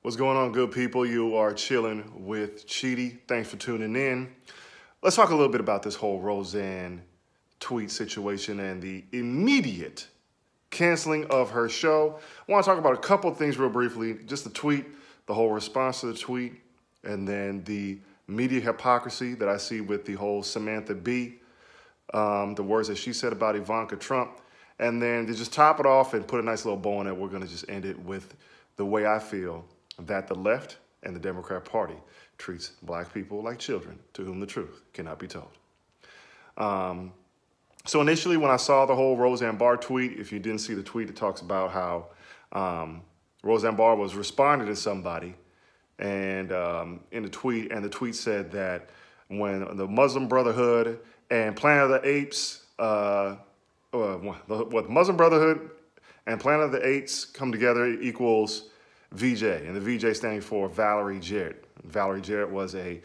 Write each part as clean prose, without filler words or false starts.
What's going on, good people? You are chilling with Cheaty. Thanks for tuning in. Let's talk a little bit about this whole Roseanne tweet situation and the immediate canceling of her show. I want to talk about a couple of things real briefly. Just the tweet, the whole response to the tweet, and then the media hypocrisy that I see with the whole Samantha Bee, the words that she said about Ivanka Trump. And then to just top it off and put a nice little bow on it, we're going to just end it with the way I feel that the left and the Democrat Party treats black people like children to whom the truth cannot be told. So initially when I saw the whole Roseanne Barr tweet, if you didn't see the tweet, it talks about how Roseanne Barr was responding to somebody and in the tweet said that when the Muslim Brotherhood and Planet of the Apes, what Muslim Brotherhood and Planet of the Apes come together equals VJ, and the VJ standing for Valerie Jarrett. Valerie Jarrett was a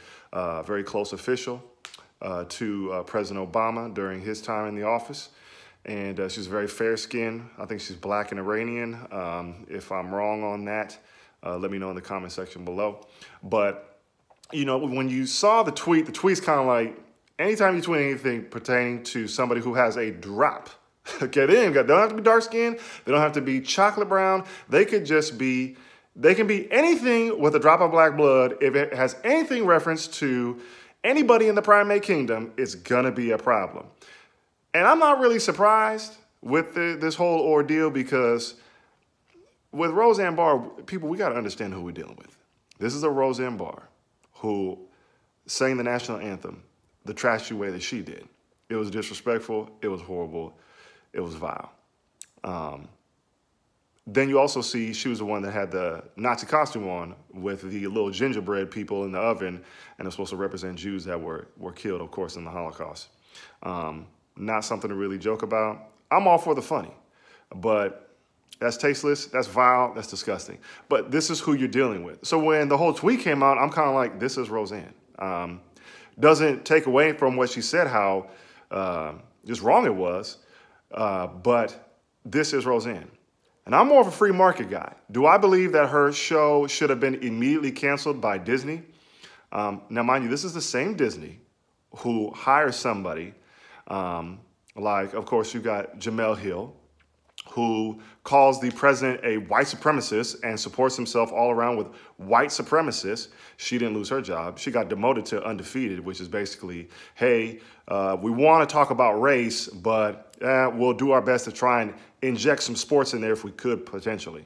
very close official to President Obama during his time in the office, and she's very fair-skinned. I think she's black and Iranian. If I'm wrong on that, let me know in the comment section below. But, you know, when you saw the tweet's kind of like, anytime you tweet anything pertaining to somebody who has a drop, okay, they don't have to be dark skinned, they don't have to be chocolate brown, they can be anything with a drop of black blood. If it has anything reference to anybody in the primate kingdom, it's gonna be a problem. And I'm not really surprised with this whole ordeal, because with Roseanne Barr, people, we gotta understand who we're dealing with. This is a Roseanne Barr who sang the national anthem the trashy way that she did. It was disrespectful, it was horrible, it was vile. Then you also see she was the one that had the Nazi costume on with the little gingerbread people in the oven, and it's supposed to represent Jews that were killed, of course, in the Holocaust. Not something to really joke about. I'm all for the funny, but that's tasteless, that's vile, that's disgusting. But this is who you're dealing with. So when the whole tweet came out, I'm kind of like, this is Roseanne. Doesn't take away from what she said, how just wrong it was, but this is Roseanne. And I'm more of a free market guy. Do I believe that her show should have been immediately canceled by Disney? Now, mind you, this is the same Disney who hires somebody like, of course, you got Jemele Hill, who calls the president a white supremacist and supports himself all around with white supremacists. She didn't lose her job. She got demoted to undefeated, which is basically, hey, we want to talk about race, but we'll do our best to try and inject some sports in there if we could, potentially.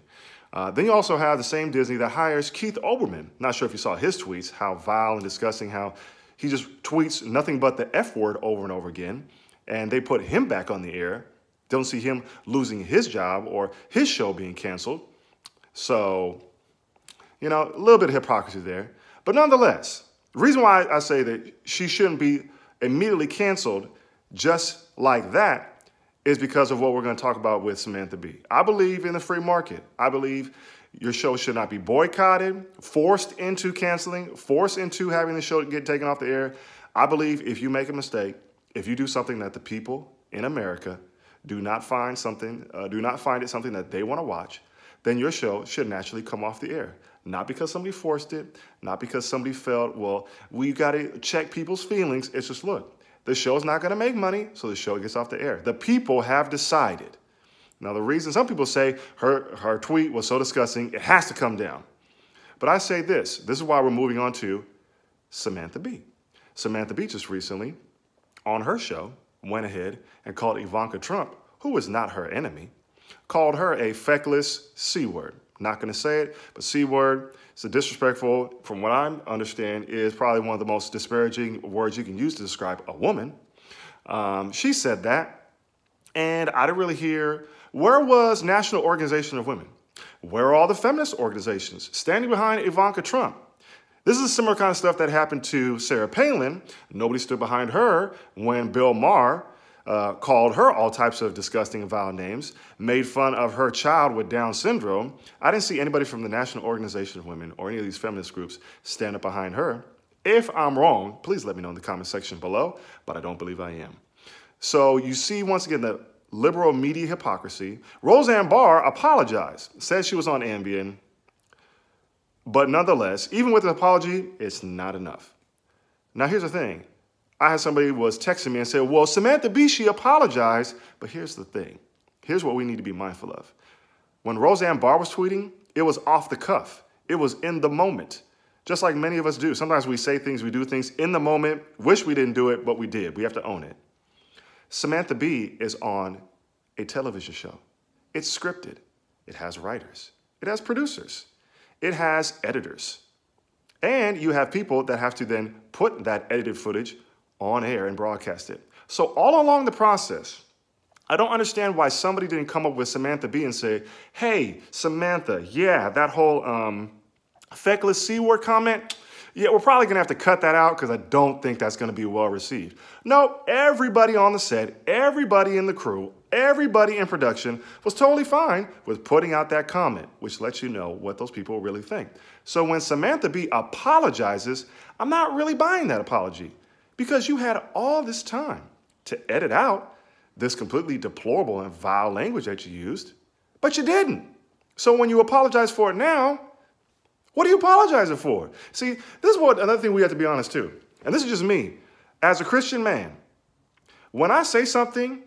Then you also have the same Disney that hires Keith Olbermann. Not sure if you saw his tweets, how vile and disgusting, how he just tweets nothing but the F word over and over again, and they put him back on the air. Don't see him losing his job or his show being canceled. So, you know, a little bit of hypocrisy there. But nonetheless, the reason why I say that she shouldn't be immediately canceled just like that is because of what we're going to talk about with Samantha Bee. I believe in the free market. I believe your show should not be boycotted, forced into canceling, forced into having the show get taken off the air. I believe if you make a mistake, if you do something that the people in America do not find it something that they want to watch, then your show should naturally come off the air. Not because somebody forced it, not because somebody felt, well, we got to check people's feelings. It's just, look, the show's not going to make money, so the show gets off the air. The people have decided. Now, the reason some people say her tweet was so disgusting, it has to come down. But I say this is why we're moving on to Samantha Bee. Samantha Bee just recently, on her show, went ahead and called Ivanka Trump, who is not her enemy, called her a feckless C word. Not going to say it, but C word. It's a disrespectful, from what I understand, is probably one of the most disparaging words you can use to describe a woman. She said that, and I didn't really hear, where was National Organization of Women? Where are all the feminist organizations standing behind Ivanka Trump? This is a similar kind of stuff that happened to Sarah Palin. Nobody stood behind her when Bill Maher called her all types of disgusting and vile names, made fun of her child with Down syndrome. I didn't see anybody from the National Organization of Women or any of these feminist groups stand up behind her. If I'm wrong, please let me know in the comment section below, but I don't believe I am. So you see, once again, the liberal media hypocrisy. Roseanne Barr apologized, said she was on Ambien, But nonetheless, even with an apology, it's not enough. Now, here's the thing. I had somebody was texting me and said, well, Samantha Bee, she apologized. But here's the thing. Here's what we need to be mindful of. When Roseanne Barr was tweeting, it was off the cuff. It was in the moment. Just like many of us do. Sometimes we say things, we do things in the moment, wish we didn't do it, but we did. We have to own it. Samantha Bee is on a television show. It's scripted. It has writers. It has producers. It has editors. And you have people that have to then put that edited footage on air and broadcast it. So all along the process, I don't understand why somebody didn't come up with Samantha Bee and say, hey, Samantha, yeah, that whole feckless C-word comment, yeah, we're probably going to have to cut that out because I don't think that's going to be well received. No, everybody on the set, everybody in the crew, everybody in production was totally fine with putting out that comment, which lets you know what those people really think. So when Samantha Bee apologizes, I'm not really buying that apology because you had all this time to edit out this completely deplorable and vile language that you used, but you didn't. So when you apologize for it now, what are you apologizing for? See, this is another thing we have to be honest too. And this is just me. As a Christian man, when I say something,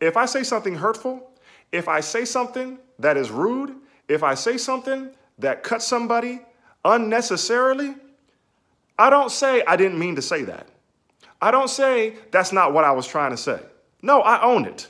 if I say something hurtful, if I say something that is rude, if I say something that cuts somebody unnecessarily, I don't say I didn't mean to say that. I don't say that's not what I was trying to say. No, I own it.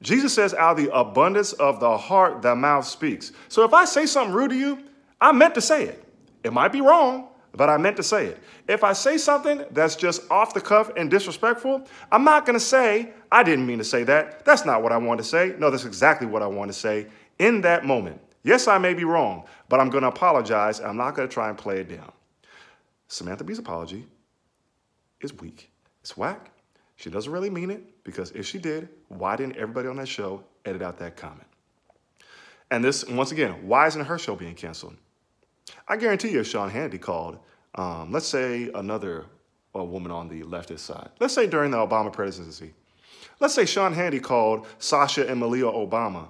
Jesus says, out of the abundance of the heart, the mouth speaks. So if I say something rude to you, I meant to say it. It might be wrong, but I meant to say it. If I say something that's just off the cuff and disrespectful, I'm not going to say, I didn't mean to say that. That's not what I wanted to say. No, that's exactly what I want to say in that moment. Yes, I may be wrong, but I'm going to apologize. And I'm not going to try and play it down. Samantha Bee's apology is weak. It's whack. She doesn't really mean it because if she did, why didn't everybody on that show edit out that comment? And this, once again, why isn't her show being canceled? I guarantee you if Sean Hannity called, let's say another woman on the leftist side, let's say during the Obama presidency, let's say Sean Hannity called Sasha and Malia Obama,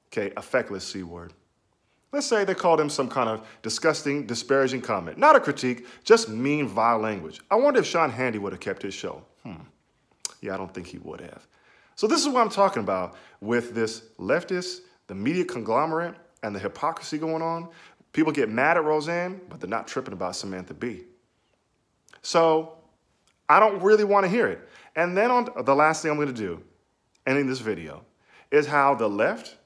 okay, a feckless C word. Let's say they called him some kind of disgusting, disparaging comment. Not a critique, just mean, vile language. I wonder if Sean Hannity would have kept his show. Yeah, I don't think he would have. So this is what I'm talking about with this leftist, the media conglomerate, and the hypocrisy going on. People get mad at Roseanne, but they're not tripping about Samantha Bee. So I don't really want to hear it. And then on the last thing I'm going to do, ending this video, is how the left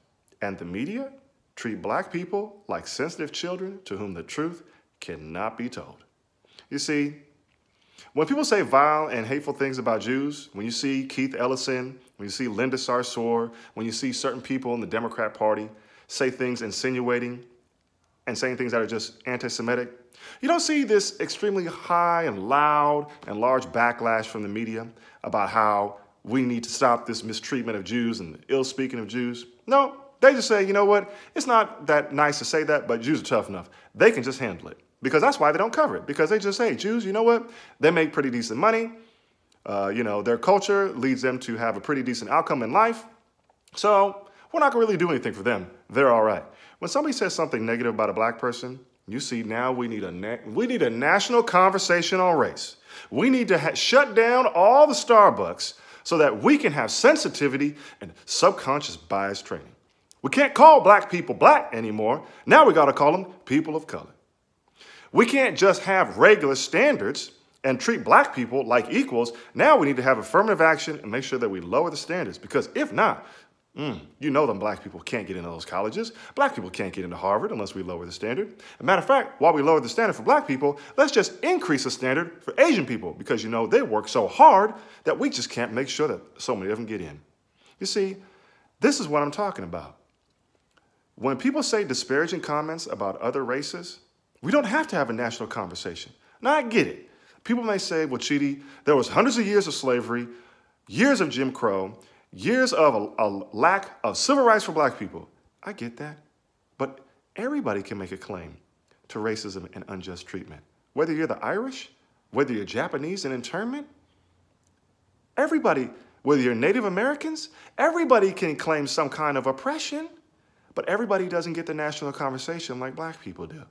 and the media treat black people like sensitive children to whom the truth cannot be told. You see, when people say vile and hateful things about Jews, when you see Keith Ellison, when you see Linda Sarsour, when you see certain people in the Democrat Party say things insinuating and saying things that are just anti-Semitic, you don't see this extremely high and loud and large backlash from the media about how we need to stop this mistreatment of Jews and ill-speaking of Jews. No, they just say, you know what, it's not that nice to say that, but Jews are tough enough. They can just handle it. Because that's why they don't cover it. Because they just say, Jews, you know what, they make pretty decent money. You know, their culture leads them to have a pretty decent outcome in life. So we're not going to really do anything for them. They're all right. When somebody says something negative about a black person, you see now we need a national conversation on race. We need to shut down all the Starbucks so that we can have sensitivity and subconscious bias training. We can't call black people black anymore. Now we got to call them people of color. We can't just have regular standards and treat black people like equals. Now we need to have affirmative action and make sure that we lower the standards. Because if not, you know them black people can't get into those colleges. Black people can't get into Harvard unless we lower the standard. As a matter of fact, while we lower the standard for black people, let's just increase the standard for Asian people because, you know, they work so hard that we just can't make sure that so many of them get in. You see, this is what I'm talking about. When people say disparaging comments about other races, we don't have to have a national conversation. Now, I get it. People may say, well, Chidi, there was hundreds of years of slavery, years of Jim Crow, years of a lack of civil rights for black people. I get that. But everybody can make a claim to racism and unjust treatment. Whether you're the Irish, whether you're Japanese in internment, everybody, whether you're Native Americans, everybody can claim some kind of oppression. But everybody doesn't get the national conversation like black people do.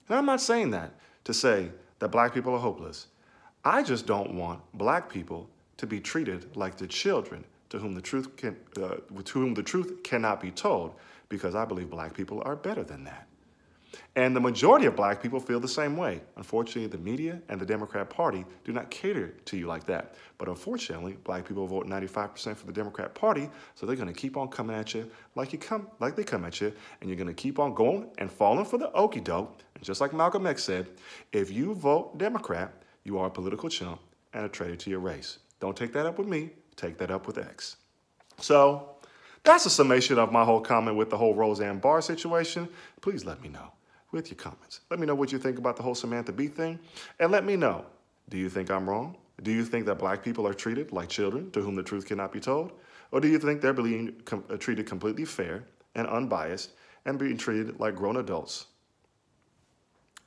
And I'm not saying that to say that black people are hopeless. I just don't want black people to be treated like the children to whom the truth cannot be told, because I believe black people are better than that. And the majority of black people feel the same way. Unfortunately, the media and the Democrat Party do not cater to you like that. But unfortunately, black people vote 95% for the Democrat Party, so they're going to keep on coming at you like they come at you, and you're going to keep on going and falling for the okie doke. And just like Malcolm X said, if you vote Democrat, you are a political chump and a traitor to your race. Don't take that up with me. Take that up with X. So that's a summation of my whole comment with the whole Roseanne Barr situation. Please let me know with your comments. Let me know what you think about the whole Samantha Bee thing. And let me know, do you think I'm wrong? Do you think that black people are treated like children to whom the truth cannot be told? Or do you think they're being treated completely fair and unbiased and being treated like grown adults?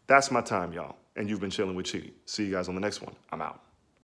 That's my time, y'all. And you've been chilling with Chidi. See you guys on the next one. I'm out.